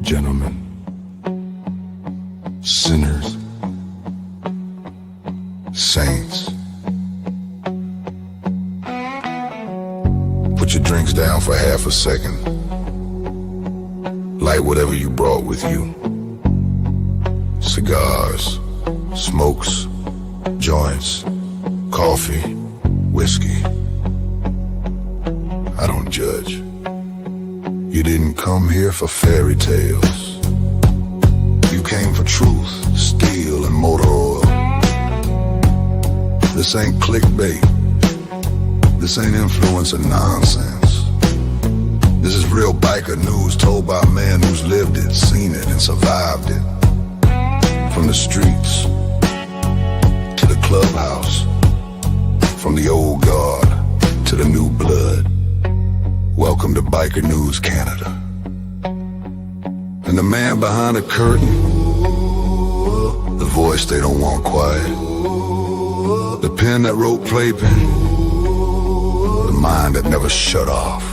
gentlemen, sinners, saints. Put your drinks down for half a second. Light whatever you brought with you. Cigars, smokes, joints, coffee, whiskey. I don't judge. You didn't come here for fairy tales. You came for truth, steel, and motor oil. This ain't clickbait. This ain't influencer nonsense. This is real biker news told by a man who's lived it, seen it, and survived it. From the streets to the clubhouse, from the old guard to the new blood. Welcome to Biker News Canada. And the man behind the curtain, the voice they don't want quiet, the pen that wrote Playpen, the mind that never shut off,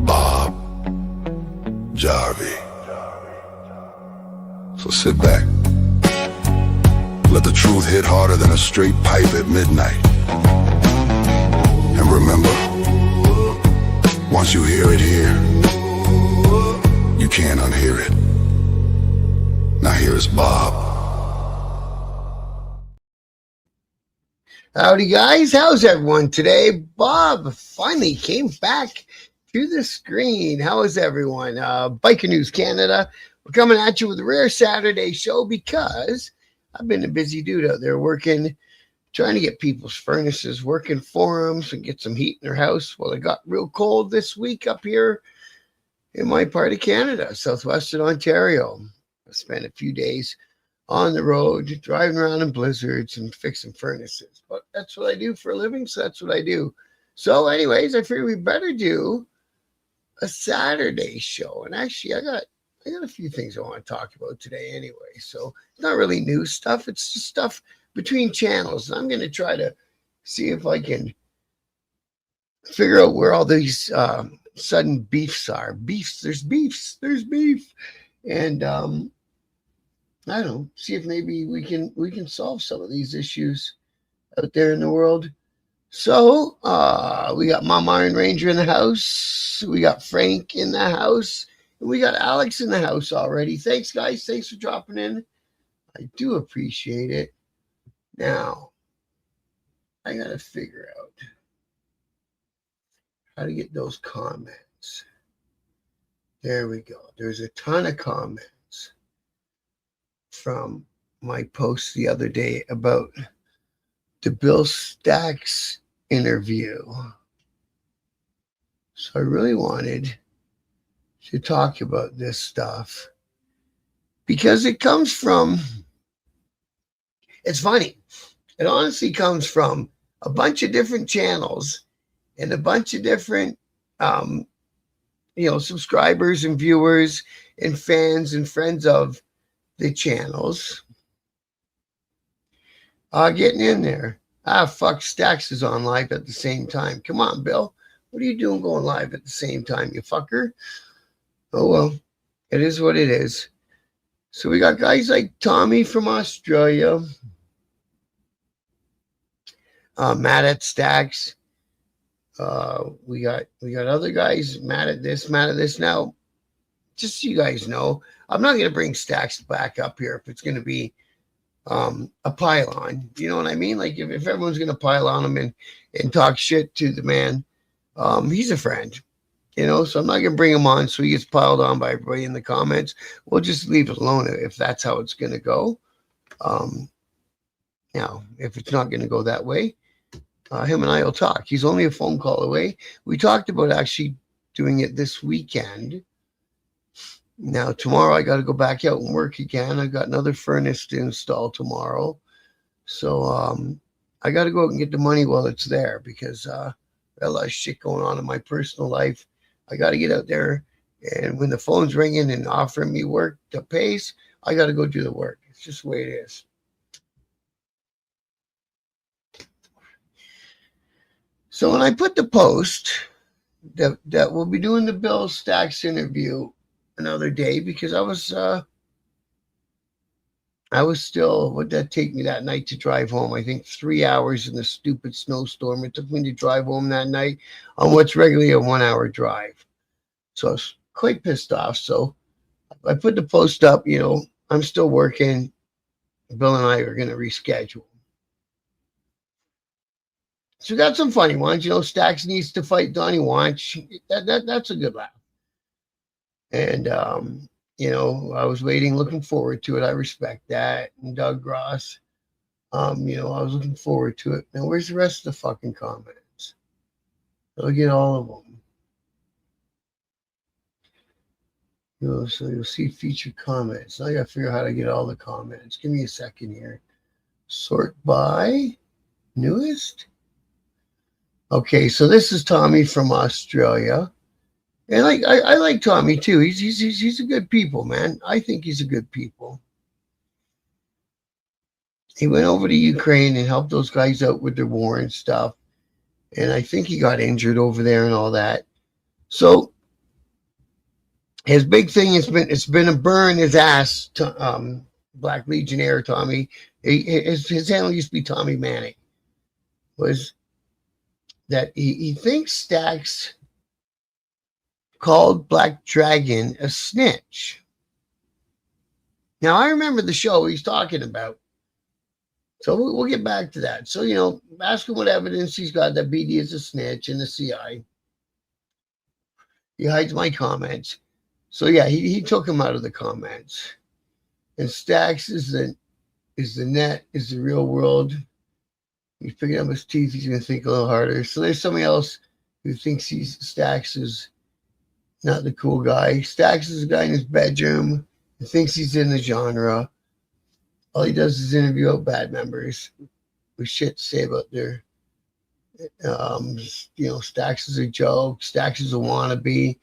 Bob Jarvie. So sit back, let the truth hit harder than a straight pipe at midnight. And remember, once you hear it here, you can't unhear it. Now here's Bob. Howdy guys, how's everyone today? Bob finally came back to the screen. How is everyone? Biker News Canada. We're coming at you with a rare Saturday show because I've been a busy dude out there working, trying to get people's furnaces working for them and get some heat in their house. Well, it got real cold this week up here in my part of Canada, southwestern Ontario. I spent a few days on the road, driving around in blizzards and fixing furnaces. But that's what I do for a living, so that's what I do. So anyways, I figured we better do a Saturday show. And actually, I got a few things I want to talk about today anyway. So it's not really new stuff. It's just stuff between channels. And I'm going to try to see if I can figure out where all these sudden beefs are. There's beef. And I don't know, see if maybe we can solve some of these issues out there in the world. So we got Mom Iron Ranger in the house. We got Frank in the house. And we got Alex in the house already. Thanks, guys. Thanks for dropping in. I do appreciate it. Now, I got to figure out how to get those comments. There we go. There's a ton of comments from my post the other day about the Bill Stacks interview. So I really wanted to talk about this stuff because it comes from, it's funny, it honestly comes from a bunch of different channels and a bunch of different subscribers and viewers and fans and friends of the channels getting in there. Fuck, Stacks is on live at the same time. Come on, Bill. What are you doing going live at the same time, you fucker? Oh, well, it is what it is. So we got guys like Tommy from Australia, mad at Stacks. We got other guys mad at this. Now, just so you guys know, I'm not going to bring Stacks back up here if it's going to be a pile-on. You know what I mean? Like, if everyone's going to pile on him and talk shit to the man, he's a friend, so I'm not going to bring him on so he gets piled on by everybody in the comments. We'll just leave it alone if that's how it's going to go. Now, if it's not going to go that way, him and I will talk. He's only a phone call away. We talked about actually doing it this weekend. Now, tomorrow I got to go back out and work again. I got another furnace to install tomorrow. So I got to go out and get the money while it's there because I got a lot of shit going on in my personal life. I got to get out there. And when the phone's ringing and offering me work to pace, I got to go do the work. It's just the way it is. So when I put the post that we'll be doing the Bill Stacks interview another day because I was still, what'd that take me that night to drive home? I think 3 hours in the stupid snowstorm. It took me to drive home that night on what's regularly a 1 hour drive. So I was quite pissed off. So I put the post up, I'm still working. Bill and I are going to reschedule. So we got some funny ones. Stacks needs to fight Donnie Wanch. That's a good laugh. And, I was waiting, looking forward to it. I respect that. And Doug Ross, I was looking forward to it. Now, where's the rest of the fucking comments? I'll get all of them. So you'll see featured comments. Now I got to figure out how to get all the comments. Give me a second here. Sort by newest. Okay, so this is Tommy from Australia. And I like Tommy too. He's a good people, man. I think he's a good people. He went over to Ukraine and helped those guys out with their war and stuff. And I think he got injured over there and all that. So his big thing it's been a burn his ass to Black Legionnaire Tommy. His handle used to be Tommy Manning. Was that he thinks Stacks called Black Dragon a snitch. Now, I remember the show he's talking about. So we'll get back to that. So, ask him what evidence he's got that BD is a snitch in the CI. He hides my comments. So, yeah, he took him out of the comments. And Stacks is the net, is the real world. He's picking up his teeth. He's going to think a little harder. So there's somebody else who thinks Stacks is not the cool guy. Stacks is a guy in his bedroom who thinks he's in the genre. All he does is interview out bad members with shit to say about their, Stacks is a joke. Stacks is a wannabe,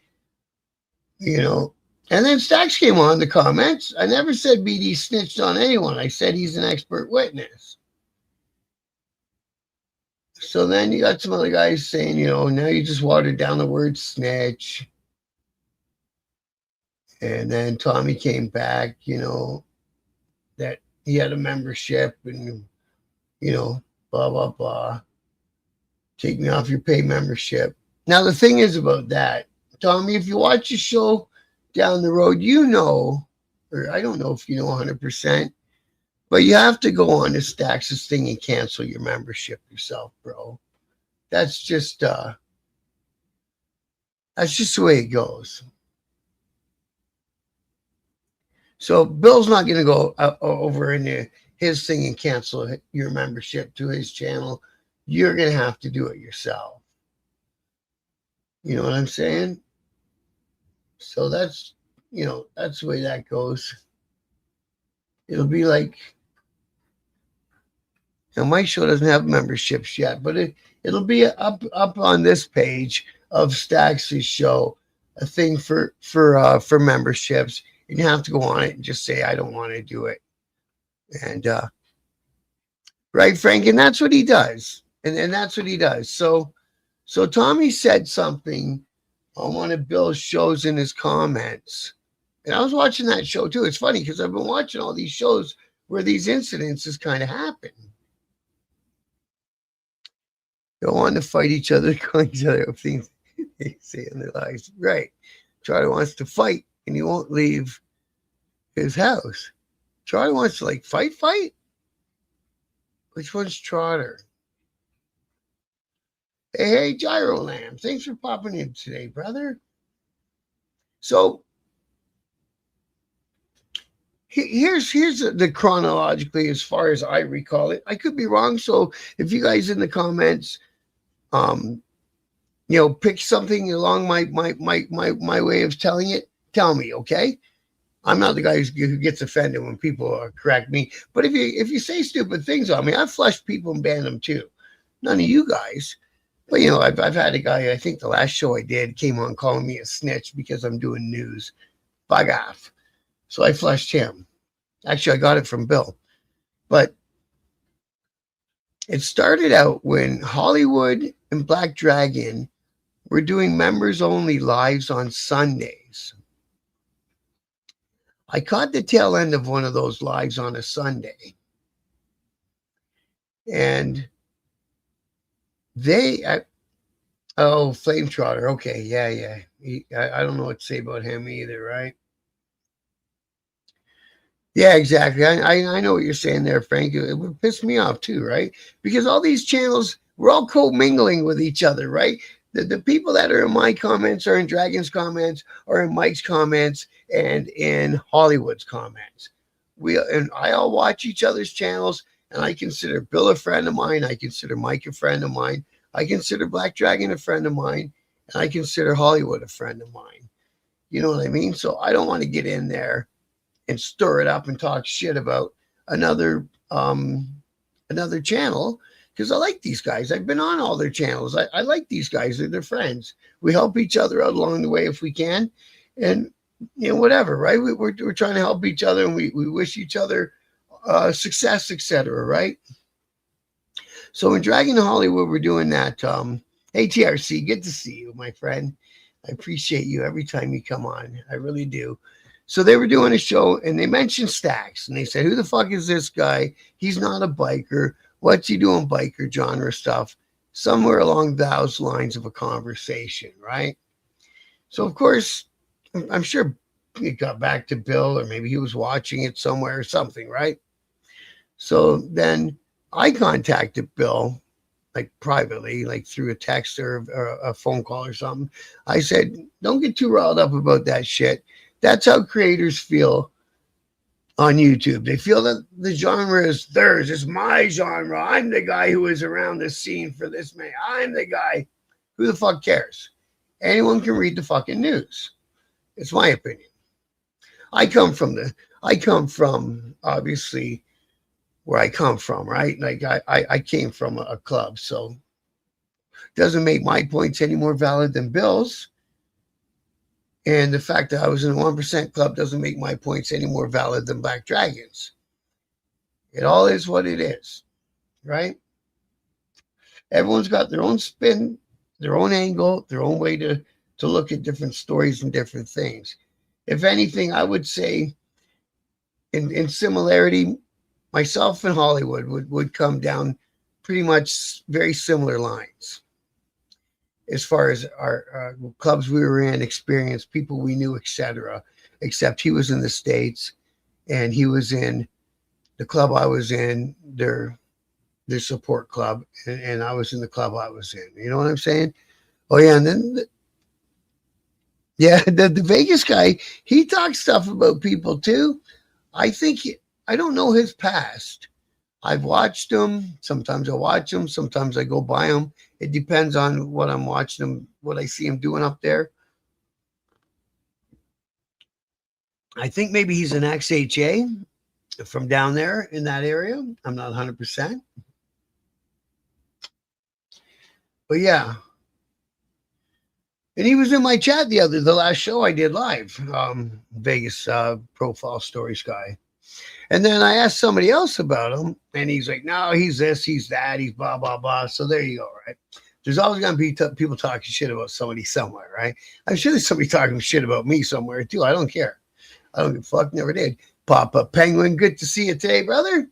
And then Stacks came on the comments. I never said BD snitched on anyone. I said he's an expert witness. So then you got some other guys saying, now you just watered down the word snitch. And then Tommy came back, that he had a membership and, blah, blah, blah. Take me off your pay membership. Now, the thing is about that, Tommy, if you watch a show down the road, or I don't know if you know 100%, but you have to go on to Stacks' thing and cancel your membership yourself, bro. That's just the way it goes. So Bill's not going to go over into his thing and cancel your membership to his channel. You're going to have to do it yourself. You know what I'm saying? So that's the way that goes. It'll be like, my show doesn't have memberships yet, but it'll be up on this page of Stacks' show, a thing for memberships. You have to go on it and just say, I don't want to do it. And, right, Frank? And that's what he does. And that's what he does. So Tommy said something on one of Bill's shows in his comments. And I was watching that show too. It's funny because I've been watching all these shows where these incidences kind of happen. They want to fight each other, call each other up things they say in their lives. Right. Charlie wants to fight. And he won't leave his house. Trotter wants to fight? Which one's Trotter? Hey, Gyro Lamb. Thanks for popping in today, brother. So here's the chronologically as far as I recall it. I could be wrong. So if you guys in the comments, pick something along my way of telling it, tell me, okay? I'm not the guy who gets offended when people correct me. But if you say stupid things on me, I've flushed people and banned them too. None of you guys. But, I've had a guy, I think the last show I did, came on calling me a snitch because I'm doing news. Bug off. So I flushed him. Actually, I got it from Bill. But it started out when Hollywood and Black Dragon were doing members-only lives on Sundays. I caught the tail end of one of those lives on a Sunday. And Flame Trotter. Okay, yeah. I don't know what to say about him either, right? Yeah, exactly. I know what you're saying there, Frank. It would piss me off too, right? Because all these channels, we're all co-mingling with each other, right? The people that are in my comments are in Dragon's comments or in Mike's comments and in Hollywood's comments. I all watch each other's channels, and I consider Bill a friend of mine. I consider Mike a friend of mine. I consider Black Dragon a friend of mine, and I consider Hollywood a friend of mine. You know what I mean? So I don't want to get in there and stir it up and talk shit about another channel, because I like these guys. I've been on all their channels. I like these guys. They're friends. We help each other out along the way if we can, and whatever, right? We're trying to help each other, and we wish each other success, etc. Right? So in Dragon Hollywood, we're doing that. Hey TRC, good to see you, my friend. I appreciate you every time you come on. I really do. So they were doing a show, and they mentioned Stax, and they said, who the fuck is this guy? He's not a biker. What's he doing biker genre stuff? Somewhere along those lines of a conversation, right? So, of course, I'm sure it got back to Bill, or maybe he was watching it somewhere or something, right? So then I contacted Bill, like privately, like through a text or a phone call or something. I said, don't get too riled up about that shit. That's how creators feel on YouTube. They feel that the genre is theirs. It's my genre. I'm the guy who is around the scene for this man. I'm the guy. Who the fuck cares? Anyone can read the fucking news. It's my opinion. I come from obviously where I come from, right? Like I came from a club, so it doesn't make my points any more valid than Bill's. And the fact that I was in a 1% club doesn't make my points any more valid than Black Dragon's. It all is what it is, right? Everyone's got their own spin, their own angle, their own way to look at different stories and different things. If anything, I would say in similarity, myself and Hollywood would come down pretty much very similar lines. As far as our clubs we were in, experience, people we knew, etc. Except he was in the States, and he was in the club I was in, their support club, and I was in the club I was in. You know what I'm saying? Oh yeah, and then the Vegas guy, he talks stuff about people too. I don't know his past. I've watched him. Sometimes I watch him. Sometimes I go by him. It depends on what I'm watching him, what I see him doing up there. I think maybe he's an XHA from down there in that area. I'm not 100%. But yeah. And he was in my chat the last show I did live, Vegas profile stories guy. And then I asked somebody else about him, and he's like, no, he's this, he's that, he's blah, blah, blah. So there you go, right? There's always going to be people talking shit about somebody somewhere, right? I'm sure there's somebody talking shit about me somewhere, too. I don't care. I don't give a fuck, never did. Papa Penguin, good to see you today, brother.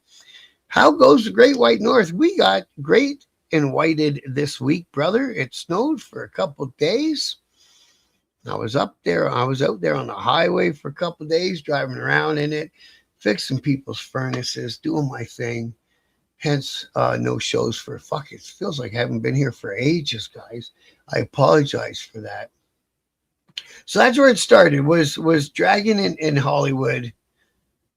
How goes the Great White North? We got great and whited this week, brother. It snowed for a couple of days. I was out there on the highway for a couple of days, driving around in it, fixing people's furnaces, doing my thing. Hence, no shows for it feels like I haven't been here for ages, guys. I apologize for that. So that's where it started. Was Dragon in Hollywood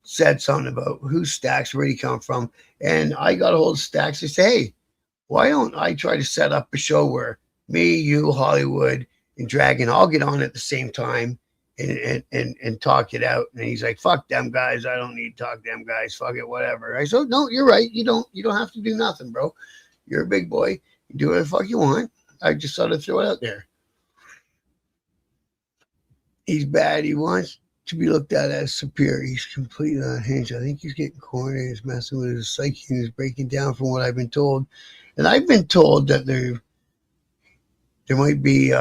said something about who's Stax, where'd he come from, and I got a hold of Stax and said, hey, why don't I try to set up a show where me, you, Hollywood, and Dragon all get on at the same time and talk it out. And he's like, fuck them guys. I don't need to talk to them guys. Fuck it, whatever. I said, no, you're right. You don't have to do nothing, bro. You're a big boy. You do whatever the fuck you want. I just thought I'd throw it out there. He's bad. He wants to be looked at as superior. He's completely unhinged. I think he's getting corny. He's messing with his psyche. He's breaking down from what I've been told. And I've been told that there might be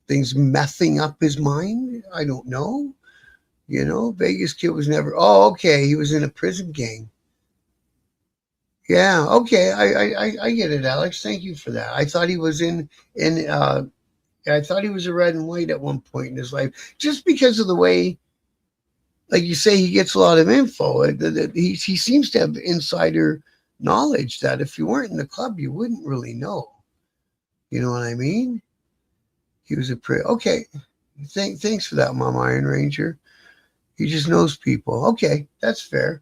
things messing up his mind. I don't know. Vegas Kid was never. Oh, okay. He was in a prison gang. Yeah. Okay. I get it, Alex. Thank you for that. I thought he was in. I thought he was a red and white at one point in his life, just because of the way, like you say, he gets a lot of info. He seems to have insider knowledge that if you weren't in the club, you wouldn't really know. You know what I mean? He was a pretty okay. Thanks for that, Mom Iron Ranger. He just knows people. Okay, that's fair.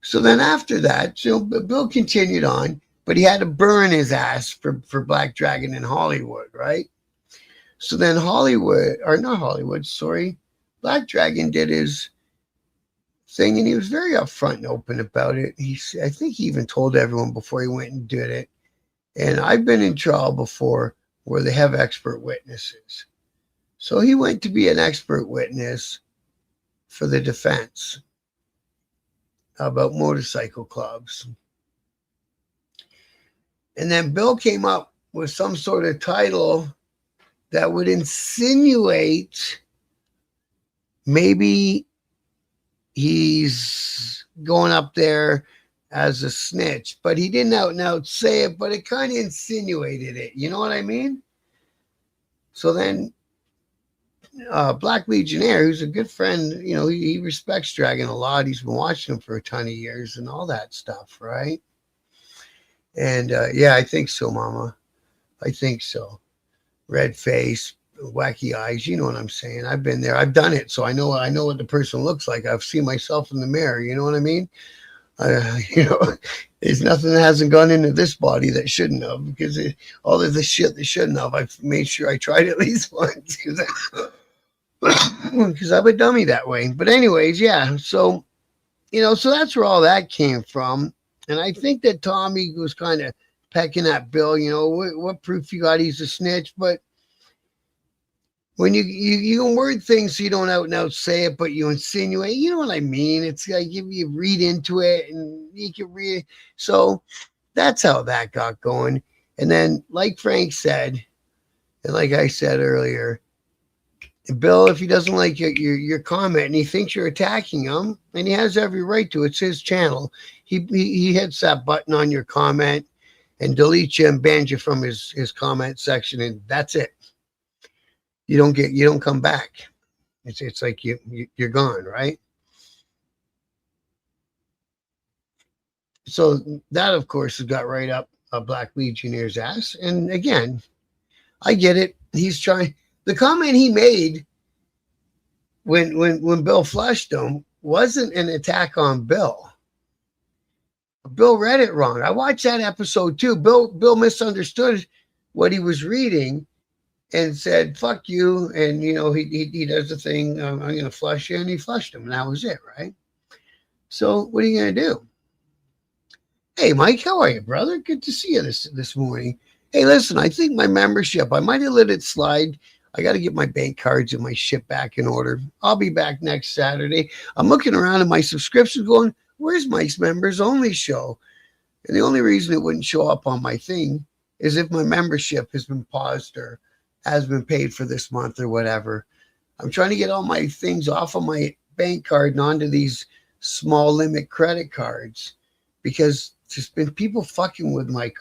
So then after that, Bill continued on, but he had to burn his ass for Black Dragon in Hollywood, right? So then Black Dragon did his thing, and he was very upfront and open about it. I think he even told everyone before he went and did it. And I've been in trial before where they have expert witnesses. So he went to be an expert witness for the defense about motorcycle clubs. And then Bill came up with some sort of title that would insinuate maybe he's going up there as a snitch, but he didn't out and out say it, but it kind of insinuated it. You know what I mean? So then Black Legionnaire, who's a good friend, he respects Dragon a lot. He's been watching him for a ton of years and all that stuff, right? And yeah, I think so, Mama. I think so. Red face, wacky eyes. You know what I'm saying? I've been there. I've done it, so I know what the person looks like. I've seen myself in the mirror. You know what I mean? There's nothing that hasn't gone into this body that shouldn't have, because all of the shit that shouldn't have, I've made sure I tried at least once because I'm a dummy that way. But anyways, yeah. So, so that's where all that came from. And I think that Tommy was kind of pecking at Bill, what proof you got he's a snitch. But when you can word things so you don't out and out say it, but you insinuate, you know what I mean? It's like you read into it and you can read. So that's how that got going. And then, like Frank said, and like I said earlier, Bill, if he doesn't like your comment and he thinks you're attacking him, and he has every right to, it's his channel. He hits that button on your comment and deletes you and bans you from his comment section, and that's it. You don't come back. It's like you're gone, right? So that, of course, has got right up a Black Legionnaire's ass. And again, I get it. He's trying. The comment he made when Bill flushed him wasn't an attack on Bill. Bill read it wrong. I watched that episode too. Bill misunderstood what he was reading and said, fuck you. And, he does the thing, I'm going to flush you. And he flushed him. And that was it, right? So what are you going to do? Hey, Mike, how are you, brother? Good to see you this morning. Hey, listen, I think my membership, I might have let it slide. I got to get my bank cards and my shit back in order. I'll be back next Saturday. I'm looking around at my subscriptions going, where's Mike's members only show? And the only reason it wouldn't show up on my thing is if my membership has been paused or has been paid for this month or whatever. I'm trying to get all my things off of my bank card and onto these small limit credit cards, because there's been people fucking with my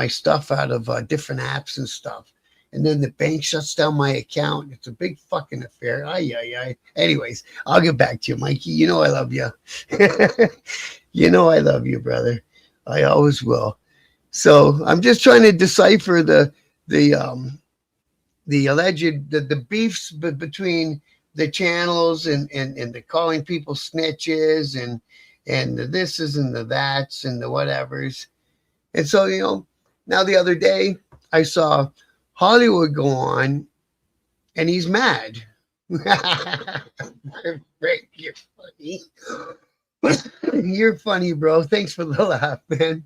stuff out of different apps and stuff. And then the bank shuts down my account. It's a big fucking affair. Anyways, I'll get back to you, Mikey. You know I love you. You know I love you, brother. I always will. So I'm just trying to decipher the alleged the beefs between the channels and the calling people snitches and the thises and the that's and the whatevers. And so, now the other day I saw Hollywood go on and he's mad. Frank, you're funny. You're funny, bro. Thanks for the laugh, man.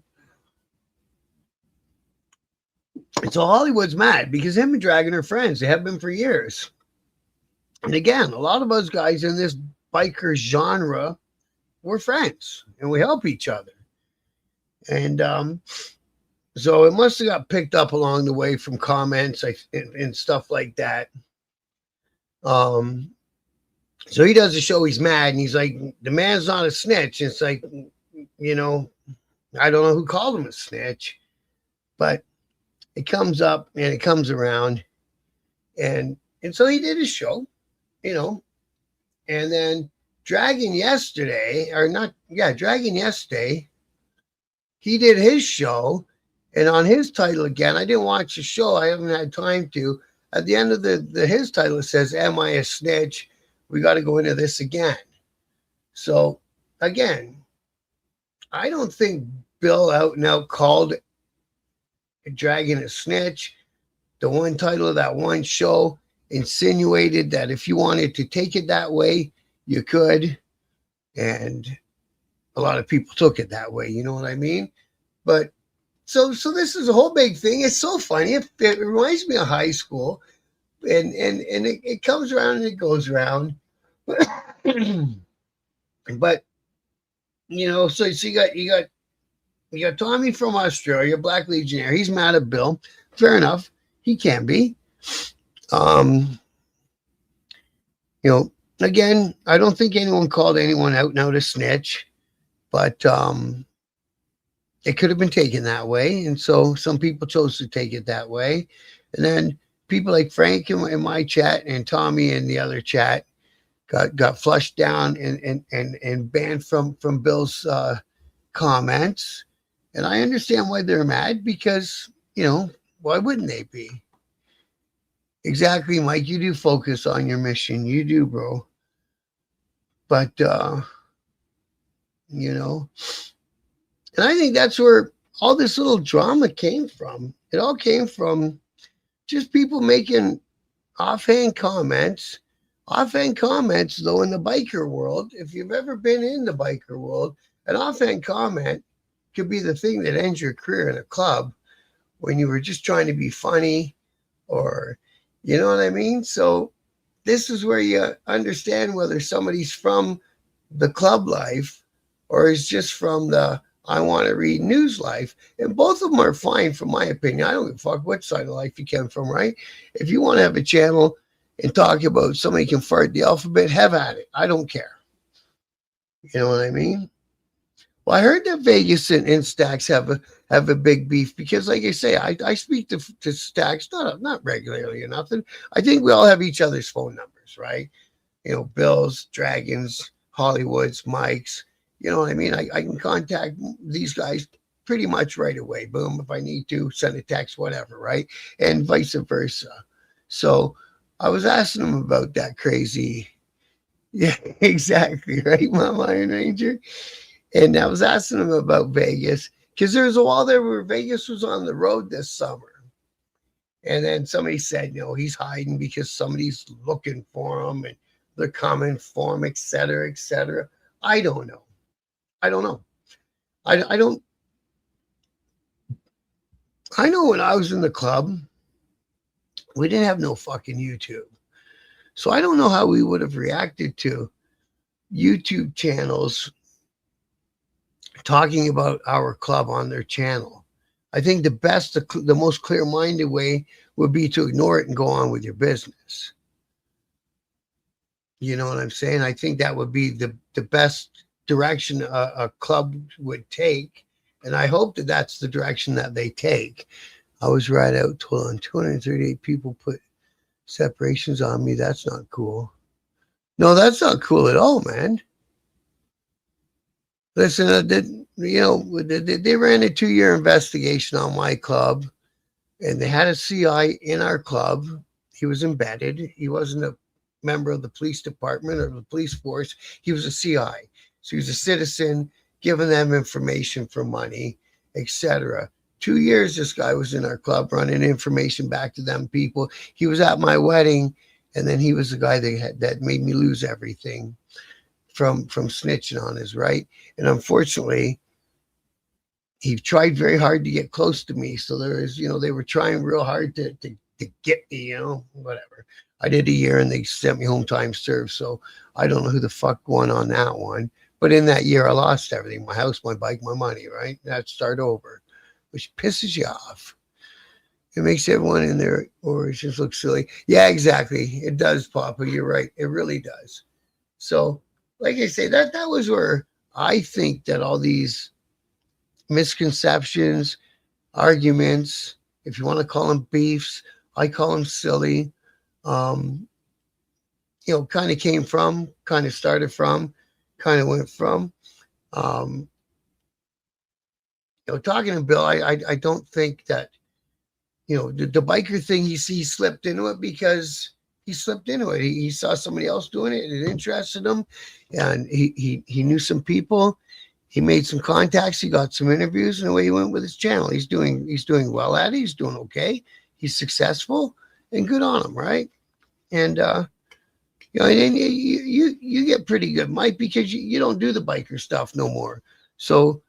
And so Hollywood's mad because him and Dragon are friends. They have been for years. And again, a lot of us guys in this biker genre, we're friends and we help each other. And so it must have got picked up along the way from comments and stuff like that. So he does a show, he's mad, and he's like, the man's not a snitch. It's like, you know, I don't know who called him a snitch, but it comes up and it comes around. And so he did his show, you know, and then Dragon yesterday, or not, yeah, Dragon yesterday, he did his show, and on his title again, I didn't watch the show, I haven't had time to. At the end of the his title, it says, "Am I a snitch? We got to go into this again." So again, I don't think Bill out and out called Dragon a snitch. The one title of that one show insinuated that if you wanted to take it that way, you could. And a lot of people took it that way, you know what I mean? But so this is a whole big thing. It's so funny. It reminds me of high school. And it comes around and it goes around. But you know, so you got Tommy from Australia, Black Legionnaire. He's mad at Bill. Fair enough. He can be. Um, you know, again, I don't think anyone called anyone out now to snitch, but it could have been taken that way. And so some people chose to take it that way. And then people like Frank in my chat and Tommy in the other chat got flushed down and banned from Bill's comments. And I understand why they're mad because, you know, why wouldn't they be? Exactly, Mike. You do focus on your mission. You do, bro. But, you know, and I think that's where all this little drama came from. It all came from just people making offhand comments. Offhand comments, though, in the biker world, if you've ever been in the biker world, an offhand comment could be the thing that ends your career in a club when you were just trying to be funny or, you know what I mean? So this is where you understand whether somebody's from the club life or is just from the I want to read news life. And both of them are fine, from my opinion. I don't give a fuck what side of life you came from, right? If you want to have a channel and talk about somebody can fart the alphabet, have at it. I don't care. You know what I mean? Well, I heard that Vegas and Stacks have a big beef because, like I say, I speak to Stacks not regularly or nothing. I think we all have each other's phone numbers, right? You know, Bill's, Dragons, Hollywood's, Mike's. You know what I mean? I can contact these guys pretty much right away. Boom, if I need to, send a text, whatever, right? And vice versa. So I was asking him about that crazy. Yeah, exactly, right, Mama Iron Ranger? And I was asking him about Vegas because there was a while there where Vegas was on the road this summer. And then somebody said, you know, he's hiding because somebody's looking for him and they're coming for him, et cetera, et cetera. I don't know. I know when I was in the club, we didn't have no fucking YouTube. So I don't know how we would have reacted to YouTube channels talking about our club on their channel. I think the most clear-minded way would be to ignore it and go on with your business. You know what I'm saying? I think that would be the best direction a club would take. And I hope that that's the direction that they take. I was right out. Hold on, 238 people put separations on me. That's not cool. No, that's not cool at all, man. Listen, they ran a 2-year investigation on my club, and they had a CI in our club. He was embedded. He wasn't a member of the police department or the police force. He was a CI. So he was a citizen, giving them information for money, etc. 2 years this guy was in our club running information back to them people. He was at my wedding, and then he was the guy that made me lose everything from snitching on us, right? And unfortunately, he tried very hard to get close to me. So there is, they were trying real hard to get me, whatever. I did a year and they sent me home time served. So I don't know who the fuck won on that one. But in that year, I lost everything: my house, my bike, my money, right? That start over, which pisses you off. It makes everyone in their origins look silly. Yeah, exactly. It does, Papa. You're right. It really does. So, like I say, that was where I think that all these misconceptions, arguments, if you want to call them beefs, I call them silly. Um, kind of came from, kind of started from, kind of went from. Um, talking to Bill, I don't think that the biker thing. He slipped into it because he slipped into it. He saw somebody else doing it, and it interested him, and he knew some people. He made some contacts. He got some interviews, and away he went with his channel. He's doing well at it. He's doing okay. He's successful, and good on him, right? And and then you get pretty good, Mike, because you don't do the biker stuff no more. So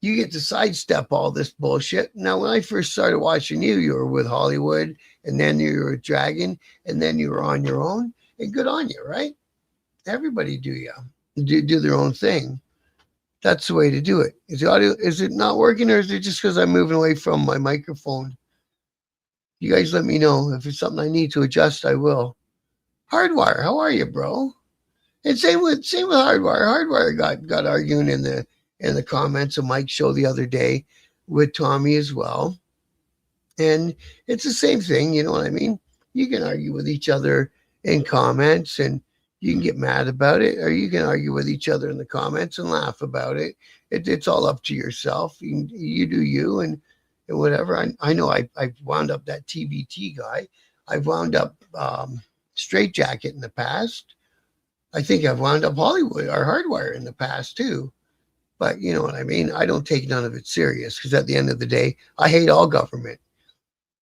you get to sidestep all this bullshit. Now, when I first started watching you, you were with Hollywood, and then you were with Dragon, and then you were on your own, and good on you, right? Everybody do their own thing. That's the way to do it. Is it not working, or is it just because I'm moving away from my microphone? You guys let me know. If it's something I need to adjust, I will. Hardwire, how are you, bro? And same with Hardwire. Hardwire got arguing in the comments of Mike's show the other day with Tommy as well. And it's the same thing, you know what I mean? You can argue with each other in comments, and you can get mad about it, or you can argue with each other in the comments and laugh about it. It's all up to yourself. You do you, and whatever. I know I've wound up that TBT guy. I've wound up Straight Jacket in the past. I think I've wound up Hollywood or Hardwire in the past too. But you know what I mean? I don't take none of it serious, because at the end of the day, I hate all government.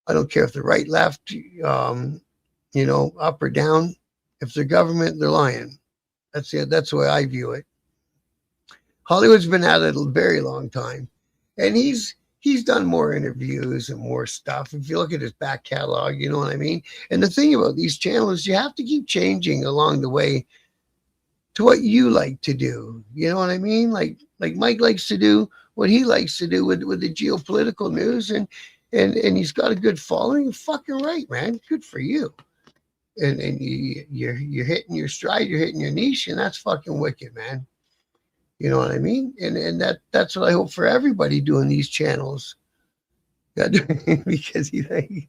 I don't care if they're right, left, up or down. If they're government, they're lying. That's it. That's the way I view it. Hollywood's been at it a very long time, and he's done more interviews and more stuff. If you look at his back catalog, you know what I mean? And the thing about these channels, you have to keep changing along the way to what you like to do. You know what I mean? Like Mike likes to do what he likes to do with the geopolitical news, and he's got a good following. Fucking right, man. Good for you. And you're hitting your stride, you're hitting your niche, and that's fucking wicked, man. You know what I mean? And that's what I hope for everybody doing these channels. Because he's like,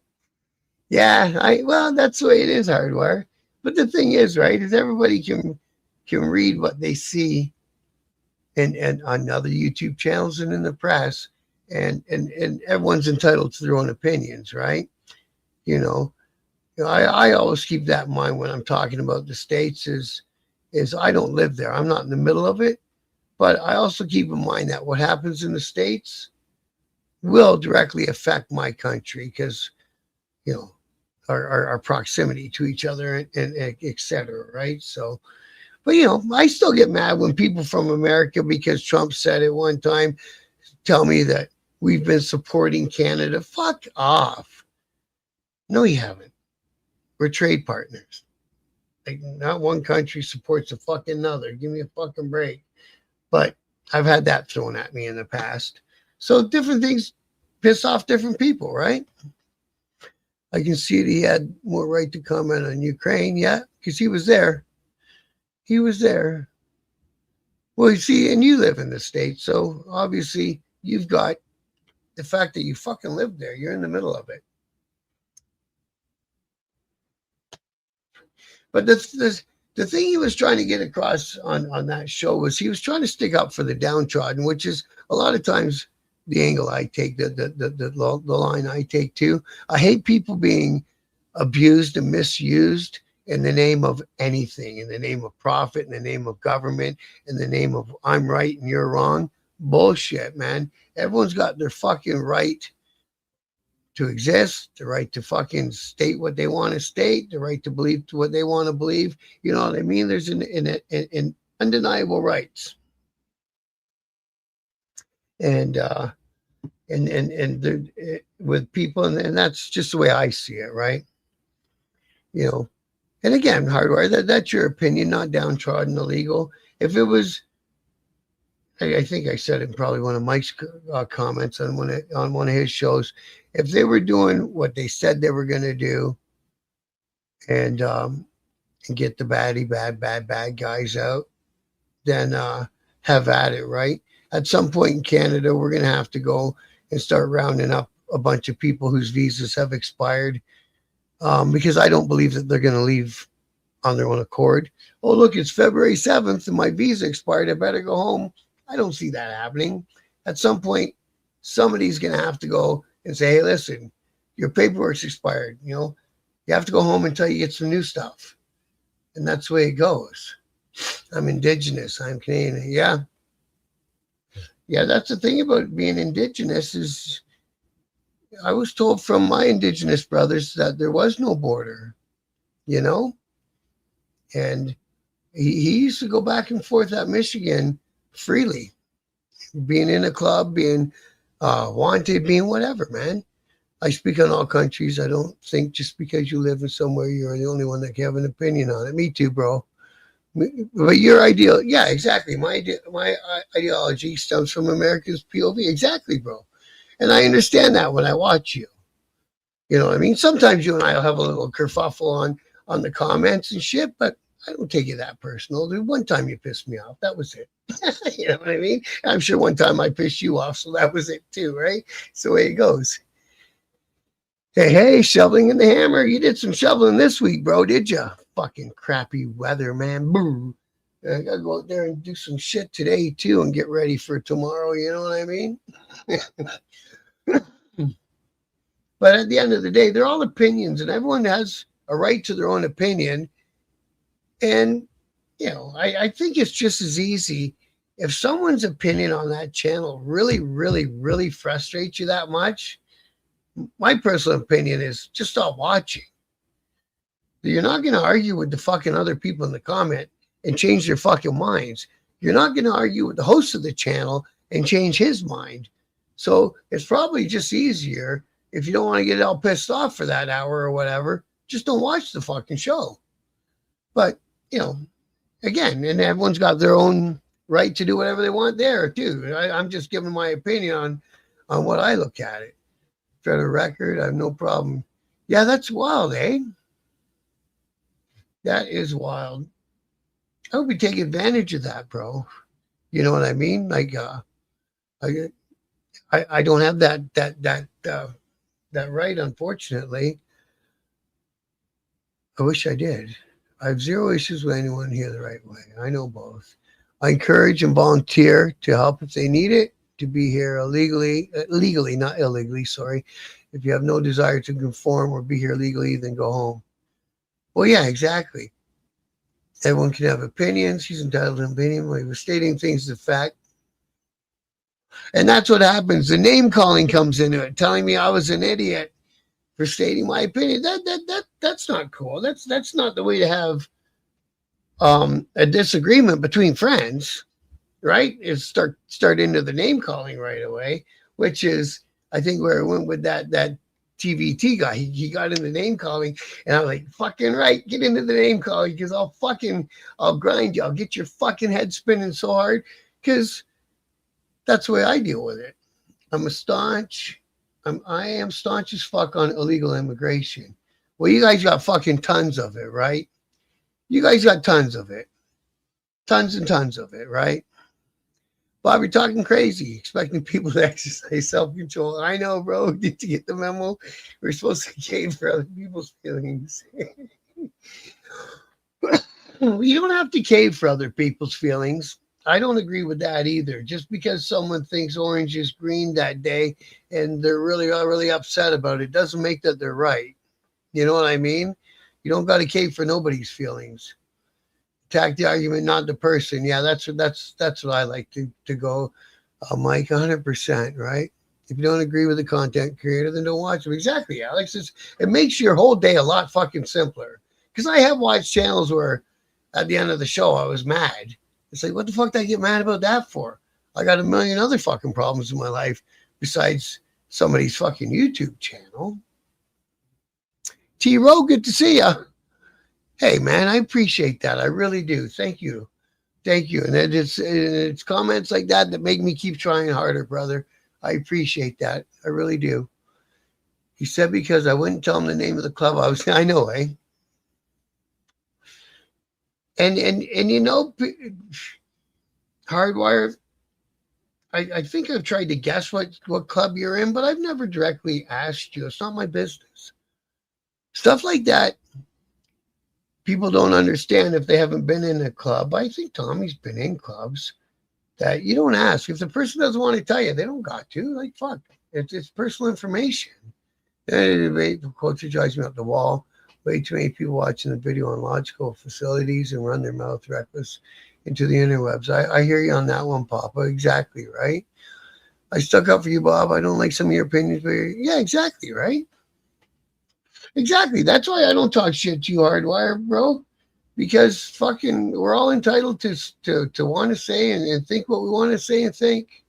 well, that's the way it is, Hardwire. But the thing is, right, is everybody can read what they see and on other YouTube channels and in the press, and everyone's entitled to their own opinions, right? I always keep that in mind when I'm talking about the States. Is I don't live there. I'm not in the middle of it. But I also keep in mind that what happens in the States will directly affect my country, because, our proximity to each other and et cetera, right? So, but, I still get mad when people from America, because Trump said at one time, tell me that we've been supporting Canada. Fuck off. No, you haven't. We're trade partners. Like, not one country supports a fucking another. Give me a fucking break. But I've had that thrown at me in the past. So different things piss off different people, right? I can see that he had more right to comment on Ukraine, because he was there. He was there. Well, you see, and you live in the States, so obviously you've got the fact that you fucking live there. You're in the middle of it. But the thing he was trying to get across on that show was he was trying to stick up for the downtrodden, which is a lot of times the angle I take, the line I take too. I hate people being abused and misused in the name of anything, in the name of profit, in the name of government, in the name of I'm right and you're wrong. Bullshit, man. Everyone's got their fucking right to exist, the right to fucking state what they want to state, the right to believe what they want to believe. You know what I mean? There's an undeniable rights. And with people, and that's just the way I see it, right? And again, Hardwire, that's your opinion, not downtrodden, illegal. If it was, I think I said it in probably one of Mike's comments on one of his shows. If they were doing what they said they were going to do, and and get the bad guys out, then have at it, right? At some point in Canada, we're going to have to go and start rounding up a bunch of people whose visas have expired, because I don't believe that they're going to leave on their own accord. Oh, look, it's February 7th and my visa expired. I better go home. I don't see that happening. At some point, somebody's going to have to go and say, hey, listen, your paperwork's expired. You know, you have to go home until you get some new stuff. And that's the way it goes. I'm Indigenous. I'm Canadian. Yeah. Yeah, that's the thing about being Indigenous is I was told from my Indigenous brothers that there was no border, you know? And he used to go back and forth at Michigan freely, being in a club, being wanted, being whatever, man. I speak on all countries. I don't think just because you live in somewhere, you're the only one that can have an opinion on it. Me too, bro. But your ideal, yeah, exactly. My ideology stems from America's POV. Exactly, bro. And I understand that when I watch you. You know what I mean? Sometimes you and I will have a little kerfuffle on the comments and shit, but I don't take it that personal. Dude, one time you pissed me off. That was it. You know what I mean? I'm sure one time I pissed you off, so that was it too, right? It's the way it goes. Hey, shoveling in the hammer. You did some shoveling this week, bro, did you? Fucking crappy weather, man. Boo. I gotta go out there and do some shit today too and get ready for tomorrow. You know what I mean? But at the end of the day, they're all opinions, and everyone has a right to their own opinion. And, you know, I think it's just as easy if someone's opinion on that channel really, really, really frustrates you that much. My personal opinion is just stop watching. You're not going to argue with the fucking other people in the comment and change their fucking minds. You're not going to argue with the host of the channel and change his mind. So it's probably just easier if you don't want to get all pissed off for that hour or whatever, just don't watch the fucking show. But, you know, again, and everyone's got their own right to do whatever they want there too. I'm just giving my opinion on what I look at it. For the record, I have no problem. Yeah, that's wild, eh? That is wild. I hope you take advantage of that, bro. You know what I mean? Like, I don't have that right, unfortunately. I wish I did. I have zero issues with anyone here the right way. I know both. I encourage and volunteer to help if they need it, to be here legally, not illegally, sorry. If you have no desire to conform or be here legally, then go home. Well, yeah, exactly. Everyone can have opinions. He's entitled to an opinion. He was stating things as a fact. And that's what happens. The name calling comes into it, telling me I was an idiot for stating my opinion. That's not cool. That's not the way to have a disagreement between friends, right? Is start into the name calling right away, which is I think where it went with that TVT guy. He got into name calling, and I'm like, fucking right, get into the name calling because I'll grind you. I'll get your fucking head spinning so hard because that's the way I deal with it. I am staunch as fuck on illegal immigration. Well, you guys got fucking tons of it, right? You guys got tons of it. Tons and tons of it, right? Bob, you're talking crazy, expecting people to exercise self-control. I know, bro. Did you get the memo? We're supposed to cave for other people's feelings. You don't have to cave for other people's feelings. I don't agree with that either. Just because someone thinks orange is green that day and they're really upset about it doesn't make that they're right. You know what I mean? You don't got to cave for nobody's feelings. Attack the argument, not the person. Yeah, that's what I like to go. Mike, 100%, right? If you don't agree with the content creator, then don't watch them. Exactly, Alex. It makes your whole day a lot fucking simpler. Because I have watched channels where at the end of the show I was mad. It's like, what the fuck did I get mad about that for? I got a million other fucking problems in my life besides somebody's fucking YouTube channel. T-Row, good to see ya. Hey, man, I appreciate that. I really do. Thank you. Thank you. And it's comments like that make me keep trying harder, brother. I appreciate that. I really do. He said because I wouldn't tell him the name of the club I know, eh? And you know, Hardwire, I think I've tried to guess what club you're in, but I've never directly asked you. It's not my business. Stuff like that, people don't understand if they haven't been in a club. I think Tommy's been in clubs that you don't ask. If the person doesn't want to tell you, they don't got to. Like, fuck. It's personal information. The quotes that drives me up the wall. Way too many people watching the video on logical facilities and run their mouth reckless into the interwebs. I hear you on that one, Papa. Exactly, right? I stuck up for you, Bob. I don't like some of your opinions, but yeah, exactly, right? Exactly. That's why I don't talk shit to you, Hardwire, bro. Because fucking, we're all entitled to want to say and think what we want to say and think.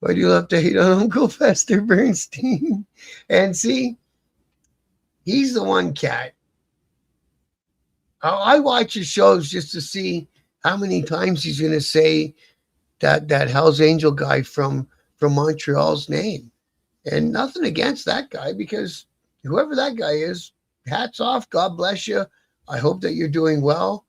Why do you love to hate on Uncle Fester Bernstein? And see, he's the one cat. I watch his shows just to see how many times he's going to say that Hell's Angel guy from Montreal's name. And nothing against that guy, because whoever that guy is, hats off. God bless you. I hope that you're doing well.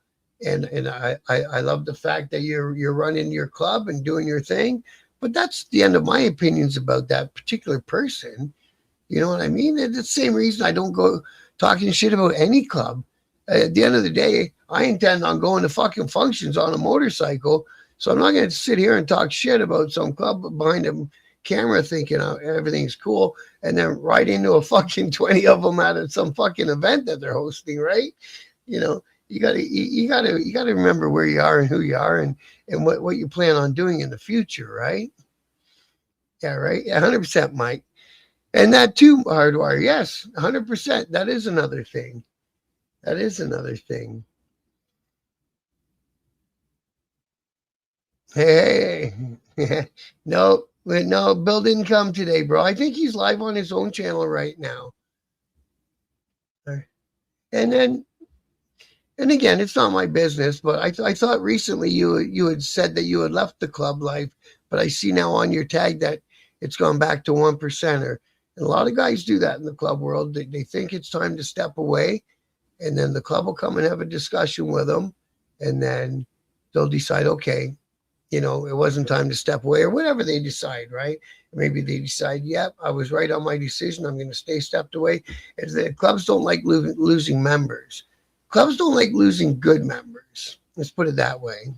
And I love the fact that you're running your club and doing your thing. But that's the end of my opinions about that particular person. You know what I mean? It's the same reason I don't go talking shit about any club. At the end of the day, I intend on going to fucking functions on a motorcycle. So I'm not going to sit here and talk shit about some club behind a camera thinking everything's cool and then ride into a fucking 20 of them at some fucking event that they're hosting, right? You know, you gotta remember where you are and who you are and what you plan on doing in the future, right? Yeah, right. 100%, Mike. And that too, Hardwire. Yes, 100%. That is another thing. That is another thing. Hey, no, Bill didn't come today, bro. I think he's live on his own channel right now. And again, it's not my business, but I thought recently you had said that you had left the club life, but I see now on your tag that it's gone back to 1%er. And a lot of guys do that in the club world. They think it's time to step away, and then the club will come and have a discussion with them, and then they'll decide, okay, you know, it wasn't time to step away, or whatever they decide, right? Maybe they decide, yep, I was right on my decision. I'm going to stay stepped away. As the clubs don't like losing members. Clubs don't like losing good members. Let's put it that way.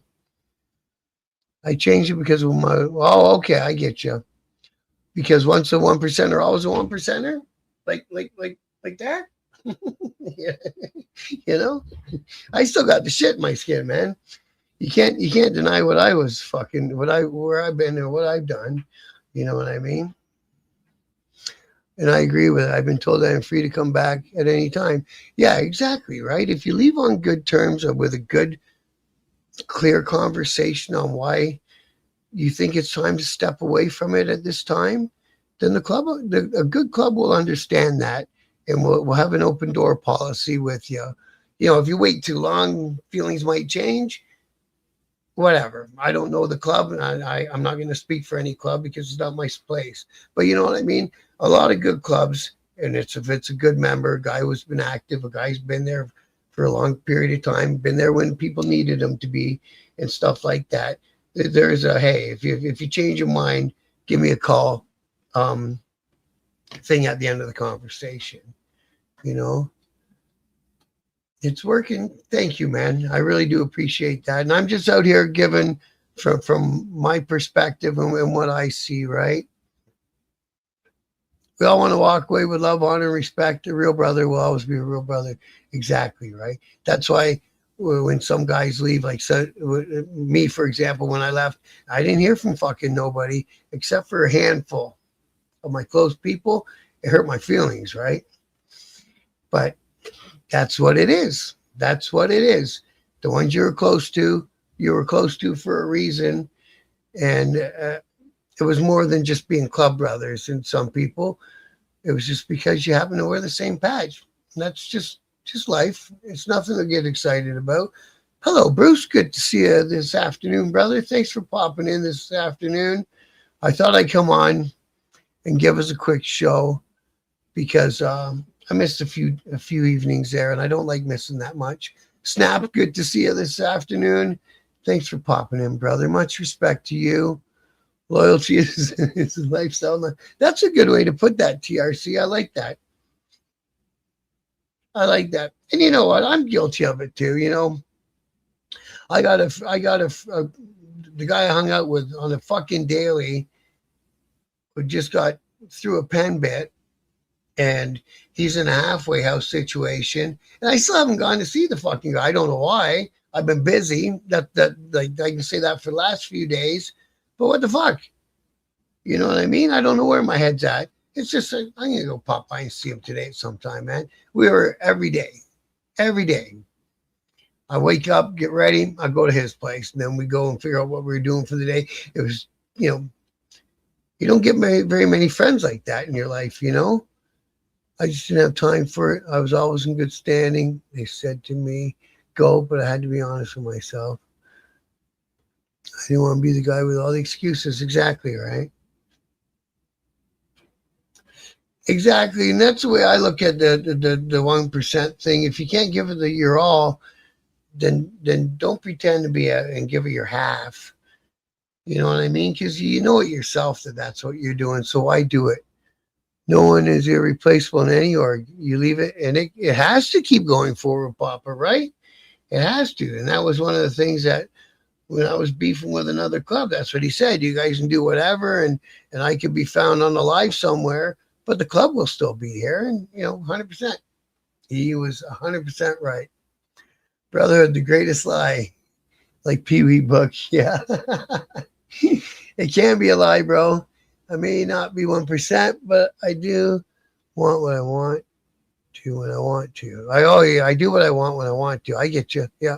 I changed it because of my, oh, okay, I get you. Because once a 1%er, always a 1%er? Like that? Yeah. You know? I still got the shit in my skin, man. You can't deny what I was fucking, where I've been and what I've done. You know what I mean? And I agree with it. I've been told that I'm free to come back at any time. Yeah, exactly, right? If you leave on good terms or with a good, clear conversation on why you think it's time to step away from it at this time, then a good club will understand that, and we'll have an open door policy with you. You know, if you wait too long, feelings might change. Whatever. I don't know the club, and I'm not going to speak for any club because it's not my place. But you know what I mean? A lot of good clubs, and if it's a good member, a guy who's been active, a guy who's been there for a long period of time, been there when people needed him to be, and stuff like that. There's a, hey, if you change your mind, give me a call thing at the end of the conversation. You know? It's working. Thank you, man. I really do appreciate that. And I'm just out here giving from my perspective and what I see, right? We all want to walk away with love, honor, and respect. A real brother will always be a real brother. Exactly, right? That's why when some guys leave, like me, for example, when I left, I didn't hear from fucking nobody except for a handful of my close people. It hurt my feelings, right? But that's what it is. That's what it is. The ones you were close to for a reason. And it was more than just being club brothers and some people. It was just because you happen to wear the same patch. And that's just life. It's nothing to get excited about. Hello, Bruce. Good to see you this afternoon, brother. Thanks for popping in this afternoon. I thought I'd come on and give us a quick show because I missed a few evenings there, and I don't like missing that much. Snap, good to see you this afternoon. Thanks for popping in, brother. Much respect to you. Loyalty is a lifestyle. That's a good way to put that, TRC. I like that. I like that. And you know what? I'm guilty of it too. You know, the guy I hung out with on a fucking daily who just got through a pen bit, and he's in a halfway house situation, and I still haven't gone to see the fucking guy. I don't know why. I've been busy. That like I can say that for the last few days, but what the fuck? You know what I mean? I don't know where my head's at. It's just I'm gonna go pop by and see him today sometime, man. We were every day. Every day. I wake up, get ready, I go to his place, and then we go and figure out what we were doing for the day. It was, you know, you don't get very many friends like that in your life, you know? I just didn't have time for it. I was always in good standing. They said to me, go, but I had to be honest with myself. I didn't want to be the guy with all the excuses. Exactly, right? Exactly. And that's the way I look at the 1% thing. If you can't give it your all, then don't pretend to be and give it your half. You know what I mean? Because you know it yourself that that's what you're doing. So why do it? No one is irreplaceable in any org. You leave it, and it has to keep going forward, Papa, right? It has to. And that was one of the things that when I was beefing with another club, that's what he said. You guys can do whatever, and I could be found on the live somewhere, but the club will still be here. And, you know, 100%. He was 100% right. Brotherhood, the greatest lie. Like Pee-wee book. Yeah. It can be a lie, bro. I may not be 1%, but I do want what I want to when I want to. I do what I want when I want to. I get you. Yeah.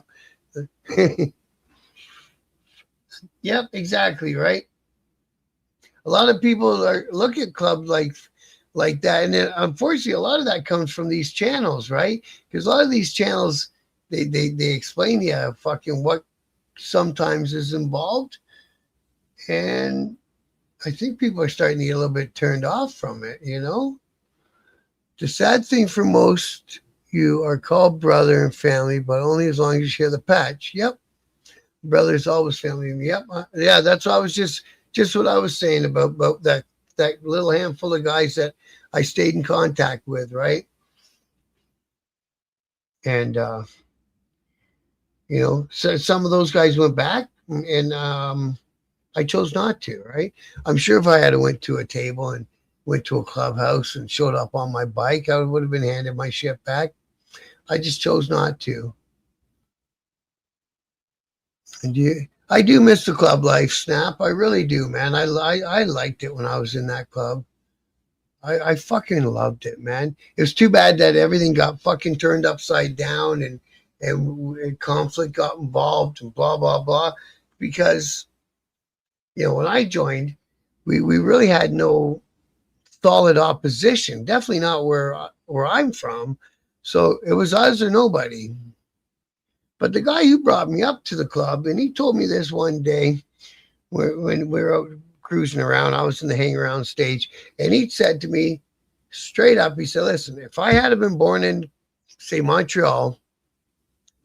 Yep, exactly, right? A lot of people look at clubs like that, and then unfortunately a lot of that comes from these channels, right? Because a lot of these channels they explain to you fucking what sometimes is involved, and I think people are starting to get a little bit turned off from it, you know? The sad thing for most, you are called brother and family, but only as long as you share the patch. Yep. Brother's always family. Yep. Yeah, that's what I was just what I was saying about that little handful of guys that I stayed in contact with, right? And, you know, so some of those guys went back, and I chose not to, right? I'm sure if I had went to a table and went to a clubhouse and showed up on my bike, I would have been handed my shit back. I just chose not to. And I do miss the club life, Snap. I really do, man. I liked it when I was in that club. I fucking loved it, man. It was too bad that everything got fucking turned upside down and conflict got involved and blah, blah, blah. Because, you know, when I joined, we really had no solid opposition. Definitely not where I'm from. So it was us or nobody. But the guy who brought me up to the club, and he told me this one day when we were out cruising around, I was in the hang around stage, and he said to me straight up, he said, listen, if I had been born in, say, Montreal,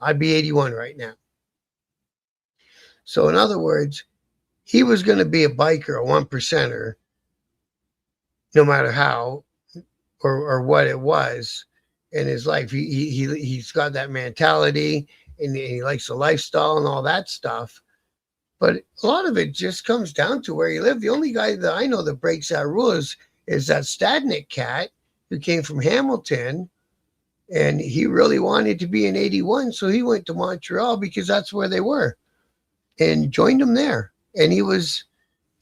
I'd be 81 right now. So in other words, he was going to be a biker, a 1%er, no matter how or what it was in his life. He's got that mentality, and he likes the lifestyle and all that stuff. But a lot of it just comes down to where you live. The only guy that I know that breaks that rule is that Stadnik cat who came from Hamilton, and he really wanted to be in 81. So he went to Montreal because that's where they were and joined them there. And he was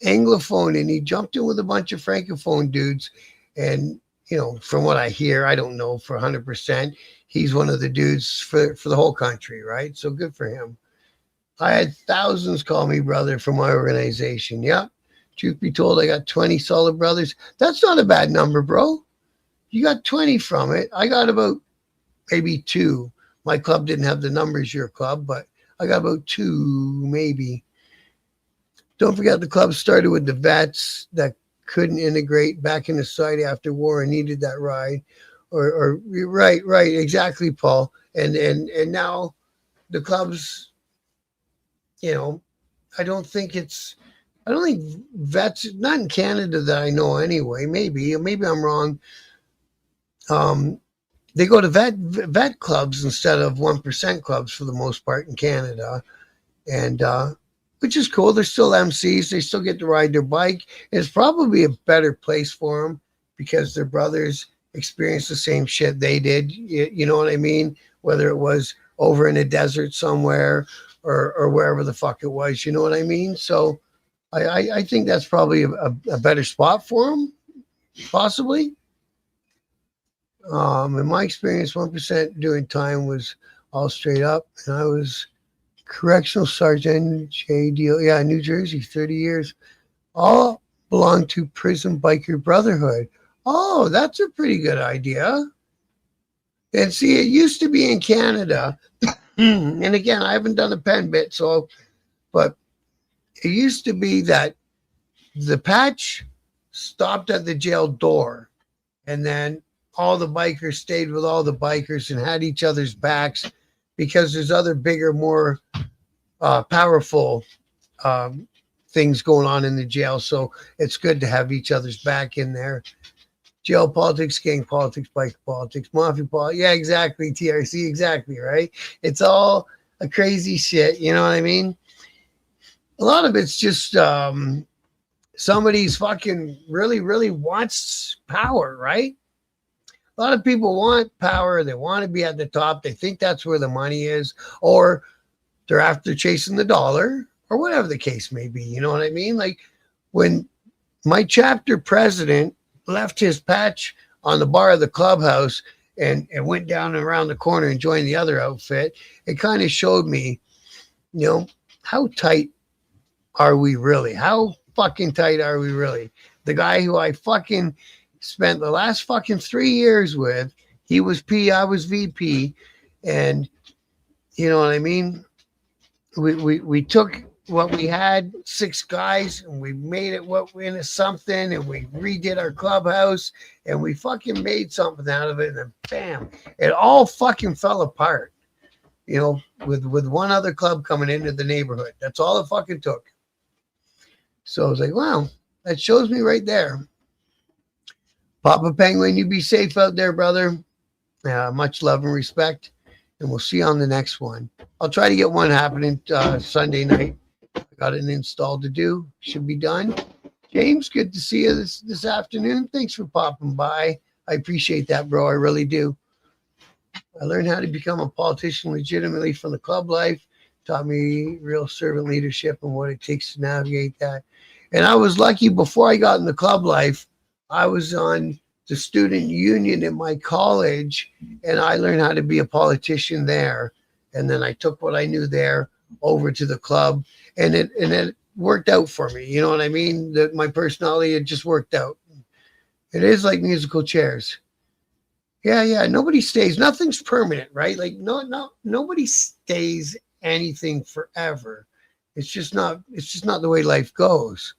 Anglophone, and he jumped in with a bunch of Francophone dudes. And, you know, from what I hear, I don't know for 100%, he's one of the dudes for the whole country, right? So good for him. I had thousands call me brother from my organization. Yep. Truth be told, I got 20 solid brothers. That's not a bad number, bro. You got 20 from it. I got about maybe 2. My club didn't have the numbers your club, but I got about 2, maybe. Don't forget the club started with the vets that couldn't integrate back in the society after war and needed that ride. Or right, exactly, Paul. And now the clubs, you know, I don't think vets, not in Canada that I know anyway. Maybe I'm wrong. They go to vet clubs instead of 1% clubs for the most part in Canada, and which is cool. They're still MCs. They still get to ride their bike. It's probably a better place for them because their brothers experienced the same shit they did. You know what I mean? Whether it was over in a desert somewhere or wherever the fuck it was. You know what I mean? So I think that's probably a better spot for them, possibly. In my experience, 1% doing time was all straight up, and I was correctional sergeant, JDO, yeah, New Jersey, 30 years. All belong to Prison Biker Brotherhood. Oh, that's a pretty good idea. And see, it used to be in Canada, and again, I haven't done a pen bit, so, but it used to be that the patch stopped at the jail door, and then all the bikers stayed with all the bikers and had each other's backs because there's other bigger, more powerful things going on in the jail. So it's good to have each other's back in there. Jail politics, gang politics, bike politics, mafia politics. Yeah, exactly. TRC, exactly, right? It's all a crazy shit. You know what I mean? A lot of it's just somebody's fucking really wants power, right? A lot of people want power. They want to be at the top. They think that's where the money is, or they're after chasing the dollar, or whatever the case may be. You know what I mean? Like when my chapter president left his patch on the bar of the clubhouse and went down and around the corner and joined the other outfit, it kind of showed me, you know, how tight are we really? How fucking tight are we really? The guy who I fucking spent the last fucking 3 years with, he was P, I was VP, and you know what I mean? We took what we had, 6 guys, and we made it into something, and we redid our clubhouse, and we fucking made something out of it, and then bam, it all fucking fell apart. You know, with one other club coming into the neighborhood. That's all it fucking took. So I was like, wow, that shows me right there. Papa Penguin, you be safe out there, brother. Much love and respect, and we'll see you on the next one. I'll try to get one happening Sunday night. I got an install to do. Should be done. James, good to see you this afternoon. Thanks for popping by. I appreciate that, bro. I really do. I learned how to become a politician legitimately from the club life. Taught me real servant leadership and what it takes to navigate that. And I was lucky before I got in the club life. I was on the student union in my college, and I learned how to be a politician there. And then I took what I knew there over to the club, and it worked out for me. You know what I mean? My personality, it just worked out. It is like musical chairs. Yeah. Nobody stays. Nothing's permanent, right? Like nobody stays anything forever. It's just not the way life goes.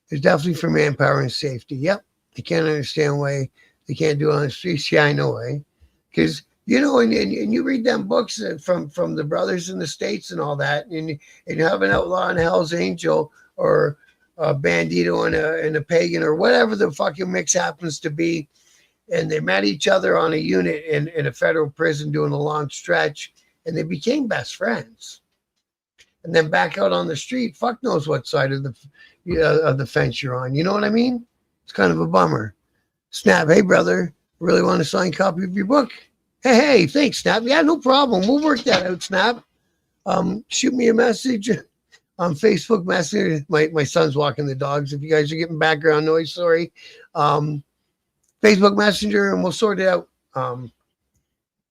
There's definitely for manpower and safety. Yep. They can't understand why they can't do it on the streets. Yeah, I know why. Because, you know, and you read them books from the brothers in the States and all that, and you have an outlaw and a Hell's Angel or a bandito and a pagan or whatever the fucking mix happens to be, and they met each other on a unit in a federal prison doing a long stretch, and they became best friends. And then back out on the street, fuck knows what side of the fence you're on. You know what I mean? It's kind of a bummer. Snap, hey brother, really want a signed copy of your book? Hey, thanks, Snap. Yeah, no problem. We'll work that out, Snap. Shoot me a message on Facebook Messenger. My son's walking the dogs. If you guys are getting background noise, sorry. Facebook Messenger, and we'll sort it out.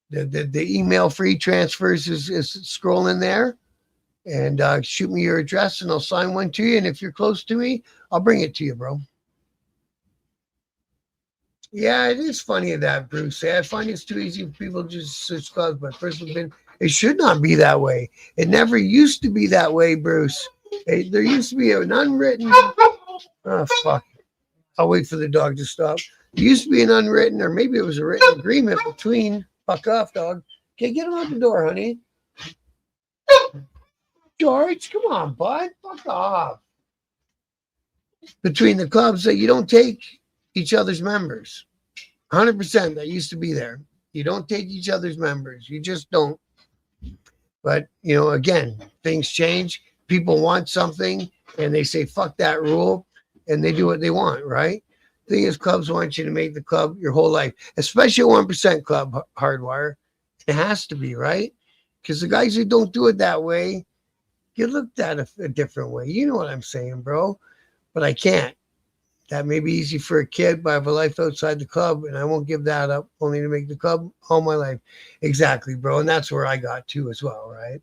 The email free transfers is scrolling there. And shoot me your address, and I'll sign one to you. And if you're close to me, I'll bring it to you, bro. Yeah, it is funny that, Bruce. I find it's too easy for people to just switch clubs, but personal opinion, it should not be that way. It never used to be that way, Bruce. There used to be an unwritten. Oh fuck! I'll wait for the dog to stop. There used to be an unwritten, or maybe it was a written agreement between. Fuck off, dog. Okay, get him out the door, honey. George. Come on, bud. Fuck off. Between the clubs that you don't take each other's members. 100% that used to be there. You don't take each other's members. You just don't. But, again, things change. People want something and they say, fuck that rule. And they do what they want, right? The thing is, clubs want you to make the club your whole life, especially a 1% club, Hardwire. It has to be, right? Because the guys who don't do it that way get looked at a different way. You know what I'm saying, bro? But I can't. That may be easy for a kid, but I have a life outside the club, and I won't give that up only to make the club all my life. Exactly, bro. And that's where I got to as well, right?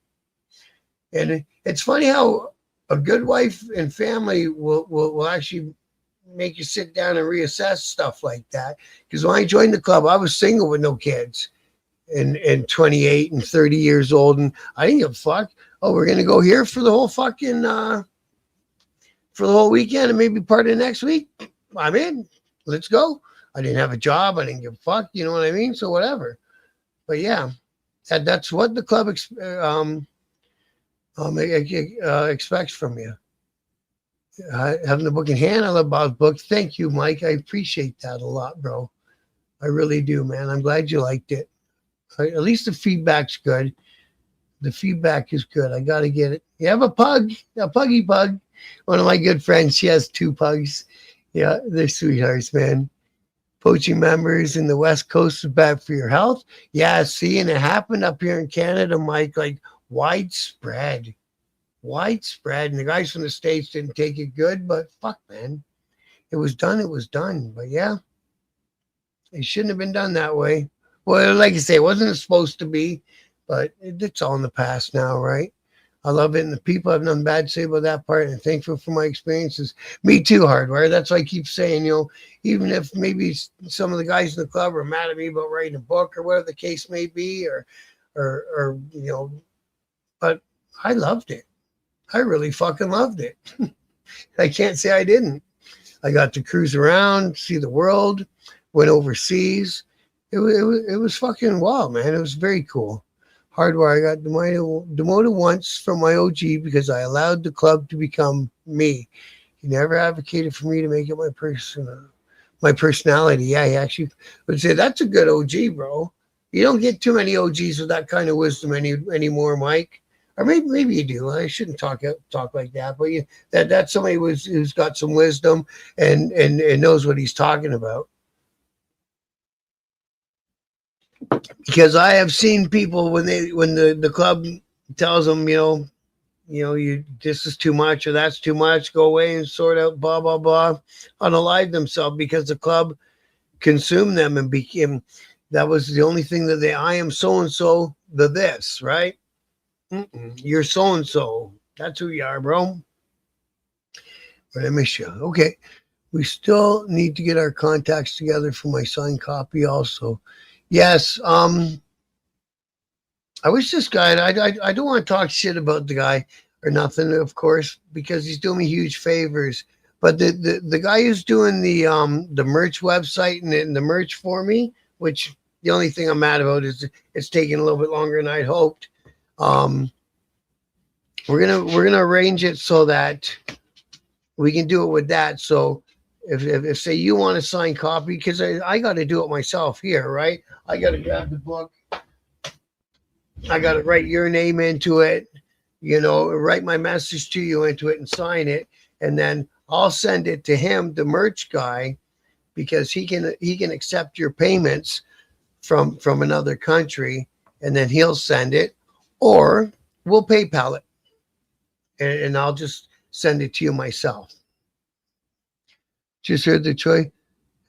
And it's funny how a good wife and family will actually make you sit down and reassess stuff like that. Because when I joined the club, I was single with no kids and 28 and 30 years old, and I didn't give a fuck. Oh, we're going to go here for the whole fucking... for the whole weekend and maybe part of next week, I'm in. Let's go. I didn't have a job. I didn't give a fuck. You know what I mean? So whatever. But yeah, that's what the club expects from you. Having the book in hand, I love Bob's book. Thank you, Mike. I appreciate that a lot, bro. I really do, man. I'm glad you liked it. At least the feedback's good. The feedback is good. I got to get it. You have a puggy pug. One of my good friends, she has 2 pugs. Yeah, they're sweethearts, man. Poaching members in the West Coast is bad for your health. Yeah, see, and it happened up here in Canada, Mike, like widespread. And the guys from the States didn't take it good, but fuck, man. It was done. But yeah, it shouldn't have been done that way. Well, like I say, it wasn't supposed to be, but it's all in the past now, right? I love it, and the people have nothing bad to say about that part, and thankful for my experiences. Me too, Hardwire. That's why I keep saying, even if maybe some of the guys in the club are mad at me about writing a book or whatever the case may be, or but I loved it. I really fucking loved it. I can't say I didn't. I got to cruise around, see the world, went overseas. It was fucking wild, man. It was very cool. Hardwire, I got demoted once from my OG because I allowed the club to become me. He never advocated for me to make it my personality. Yeah, he actually would say, that's a good OG, bro. You don't get too many OGs with that kind of wisdom anymore, Mike. Or maybe you do. I shouldn't talk like that, but that's somebody who's got some wisdom and knows what he's talking about. Because I have seen people when the club tells them, this is too much or that's too much, go away and sort out, blah, blah, blah, unalive themselves because the club consumed them and became, that was the only thing that I am so-and-so, this, right? You're so-and-so. That's who you are, bro. But I miss you. Okay. We still need to get our contacts together for my signed copy also. Yes. I wish this guy, I don't want to talk shit about the guy or nothing, of course, because he's doing me huge favors. But the guy who's doing the merch website and the merch for me, which the only thing I'm mad about is it's taking a little bit longer than I'd hoped. We're gonna arrange it so that we can do it with that. So if say you want a signed copy, because I got to do it myself here, right? I got to grab the book. I got to write your name into it, write my message to you into it and sign it. And then I'll send it to him, the merch guy, because he can accept your payments from another country, and then he'll send it, or we'll PayPal it. And I'll just send it to you myself. Just heard that Troy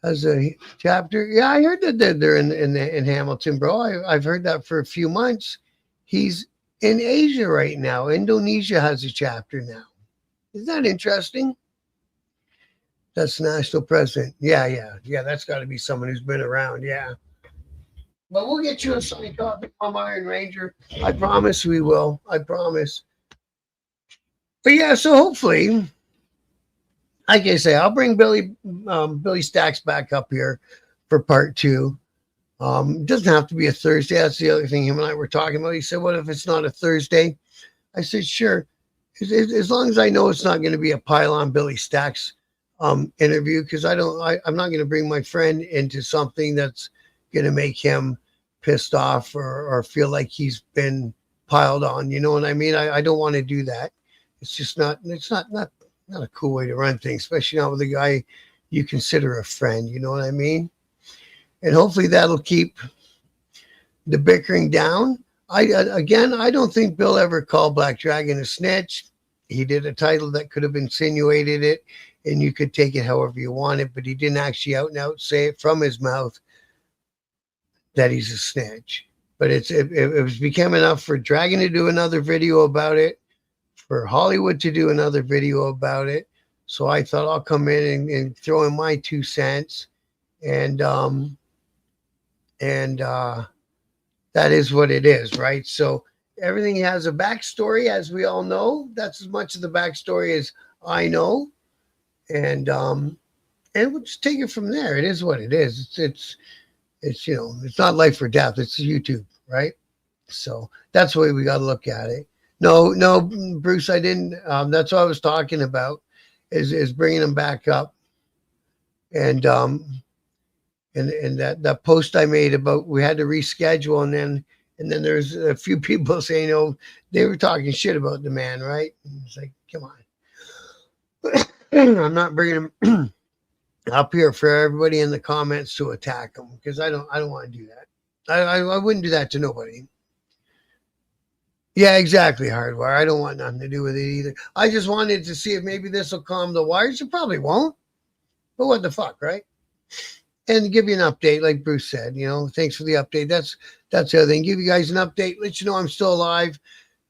has a chapter. Yeah, I heard that they're in Hamilton, bro. I've heard that for a few months. He's in Asia right now. Indonesia has a chapter now. Isn't that interesting? That's national president. Yeah. That's got to be someone who's been around. Yeah. But we'll get you a signed copy from Iron Ranger. I promise we will. I promise. But yeah, so hopefully, like I say, I'll bring Billy Stacks back up here for part 2. It doesn't have to be a Thursday. That's the other thing him and I were talking about. He said, what if it's not a Thursday? I said, sure. as long as I know it's not going to be a pile on Billy Stacks interview, because I'm not going to bring my friend into something that's going to make him pissed off or feel like he's been piled on. You know what I mean? I don't want to do that. It's just not a cool way to run things, especially not with a guy you consider a friend. You know what I mean? And hopefully that'll keep the bickering down. I don't think Bill ever called Black Dragon a snitch. He did a title that could have insinuated it, and you could take it however you wanted, but he didn't actually out and out say it from his mouth that he's a snitch. But it was become enough for Dragon to do another video about it, for Hollywood to do another video about it. So I thought I'll come in and throw in my 2 cents, and that is what it is, right? So everything has a backstory, as we all know. That's as much of the backstory as I know, and we'll just take it from there. It is what it is. It's it's not life or death. It's YouTube, right? So that's the way we got to look at it. No, Bruce, I didn't. That's what I was talking about, is bringing them back up, and that post I made about we had to reschedule, and then there's a few people saying, they were talking shit about the man, right? And it's like, come on. I'm not bringing him up here for everybody in the comments to attack him, because I don't want to do that. I wouldn't do that to nobody. Yeah, exactly, Hardwire. I don't want nothing to do with it either. I just wanted to see if maybe this will calm the wires. It probably won't, but what the fuck, right? And give you an update, like Bruce said. Thanks for the update. That's the other thing. Give you guys an update. Let you know I'm still alive.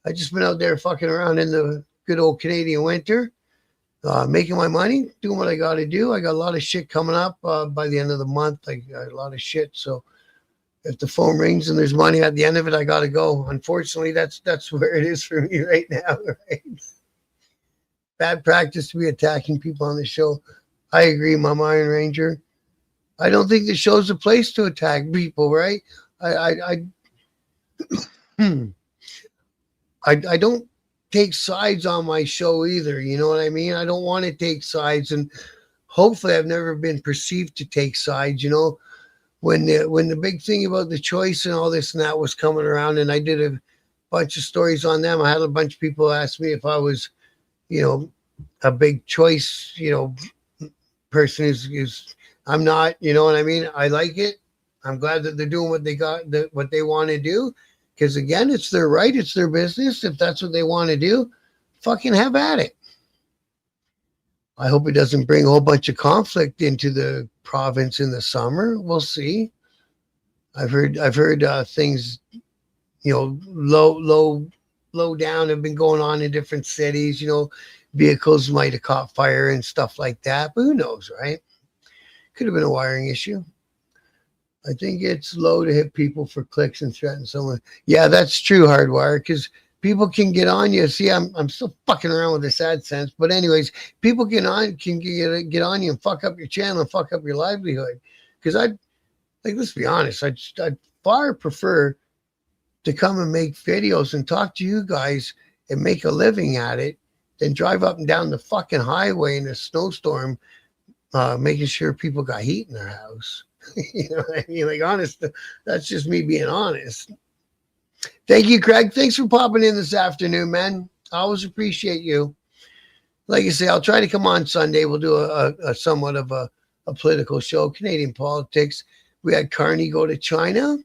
I just been out there fucking around in the good old Canadian winter, making my money, doing what I got to do. I got a lot of shit coming up by the end of the month. I got a lot of shit. So if the phone rings and there's money at the end of it, I got to go. Unfortunately, that's where it is for me right now. Right? Bad practice to be attacking people on the show. I agree, Mama Iron Ranger. I don't think the show's a place to attack people, right? I don't take sides on my show either. You know what I mean? I don't want to take sides, and hopefully I've never been perceived to take sides. When the big thing about the choice and all this and that was coming around, and I did a bunch of stories on them, I had a bunch of people ask me if I was, a big choice, person is I'm not, you know what I mean? I like it. I'm glad that they're doing what they got, what they want to do. Because again, it's their right. It's their business. If that's what they want to do, fucking have at it. I hope it doesn't bring a whole bunch of conflict into the province in the summer. We'll see. I've heard things, low down have been going on in different cities. Vehicles might have caught fire and stuff like that. But who knows, right? Could have been a wiring issue. I think it's low to hit people for clicks and threaten someone. Yeah, that's true, Hardwire, because people can get on you. See, I'm still fucking around with this AdSense, but anyways, people can get on you and fuck up your channel and fuck up your livelihood. Because let's be honest, I'd far prefer to come and make videos and talk to you guys and make a living at it than drive up and down the fucking highway in a snowstorm, making sure people got heat in their house. You know what I mean? Like, honest, that's just me being honest. Thank you, Craig. Thanks for popping in this afternoon, man. I always appreciate you. Like I say, I'll try to come on Sunday. We'll do a somewhat of a political show, Canadian politics. We had Carney go to China.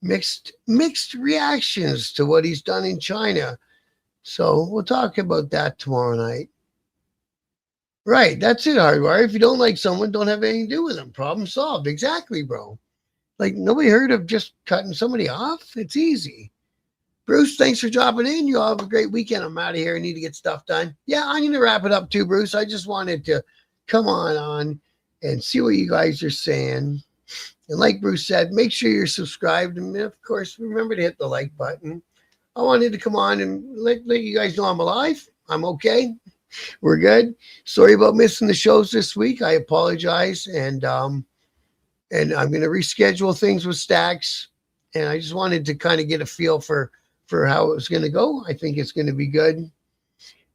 Mixed reactions to what he's done in China. So we'll talk about that tomorrow night. Right, that's it, Hardwire. If you don't like someone, don't have anything to do with them. Problem solved. Exactly, bro. Like, nobody heard of just cutting somebody off? It's easy. Bruce, thanks for dropping in. You all have a great weekend. I'm out of here. I need to get stuff done. Yeah, I'm going to wrap it up too, Bruce. I just wanted to come on and see what you guys are saying. And like Bruce said, make sure you're subscribed. And, of course, remember to hit the like button. I wanted to come on and let you guys know I'm alive. I'm okay. We're good. Sorry about missing the shows this week. I apologize. And I'm going to reschedule things with Stacks. And I just wanted to kind of get a feel for how it was going to go. I think it's going to be good.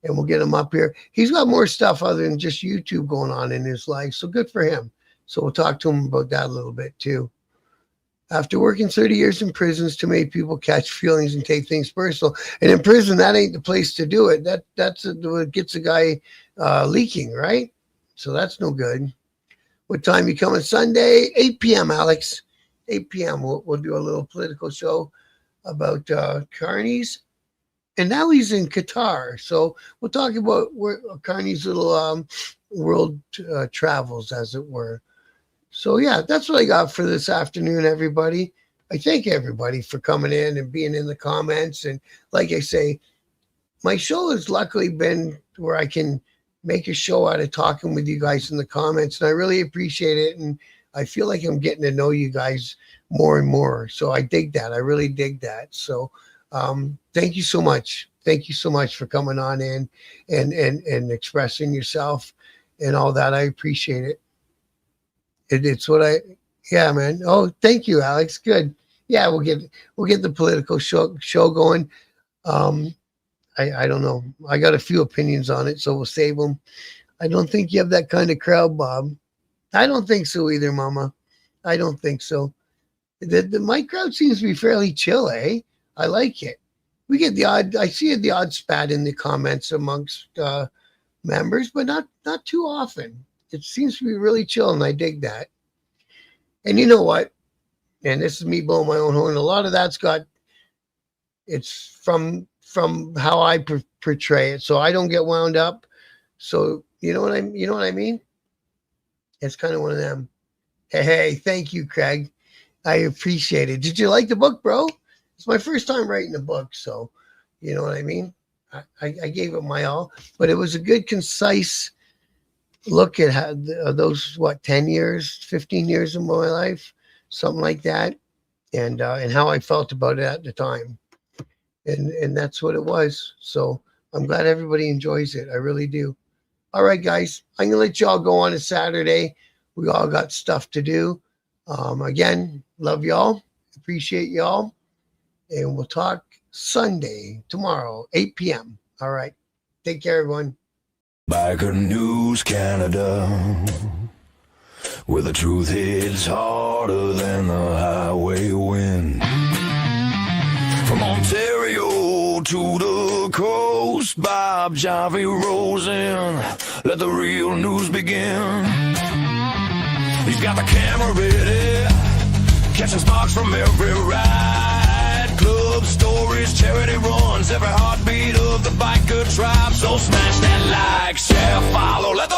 and we'll get him up here. He's got more stuff other than just YouTube going on in his life, so good for him. So we'll talk to him about that a little bit too. After working 30 years in prisons, too many people catch feelings and take things personal. And in prison, that ain't the place to do it. That's what gets a guy leaking, right? So that's no good. What time you coming Sunday? 8 p.m., Alex. 8 p.m. We'll do a little political show about Carney's. And now he's in Qatar. So we'll talk about Carney's little world travels, as it were. So, yeah, that's what I got for this afternoon, everybody. I thank everybody for coming in and being in the comments. And like I say, my show has luckily been where I can make a show out of talking with you guys in the comments. And I really appreciate it. And I feel like I'm getting to know you guys more and more. So I dig that. I really dig that. So thank you so much. Thank you so much for coming on in and expressing yourself and all that. I appreciate it. It's what yeah, man. Oh, thank you, Alex. Good. Yeah, we'll get the political show going. I don't know. I got a few opinions on it, so we'll save them. I don't think you have that kind of crowd, Bob. I don't think so either, Mama. I don't think so. My crowd seems to be fairly chill, eh? I like it. We get I see the odd spat in the comments amongst members, but not too often. It seems to be really chill, and I dig that. And you know what? And this is me blowing my own horn. A lot of that's it's from how I portray it, so I don't get wound up. So you know what I mean? It's kind of one of them. Hey, thank you, Craig. I appreciate it. Did you like the book, bro? It's my first time writing a book, so you know what I mean? I gave it my all, but it was a good, concise look at how those 10 years, 15 years of my life, something like that, and how I felt about it at the time, and that's what it was. So I'm glad everybody enjoys it. I really do. All right, guys, I'm gonna let y'all go on a Saturday. We all got stuff to do. Again, love y'all, appreciate y'all, and we'll talk Sunday tomorrow, 8 p.m. All right, take care, everyone. Biker News Canada, where the truth hits harder than the highway wind. From Ontario to the coast, Bob Javi rolls in. Let the real news begin. He's got the camera ready, catching sparks from every ride. Club stories, charity runs, every heartbeat of the biker tribe. So smash that like, share, follow, let the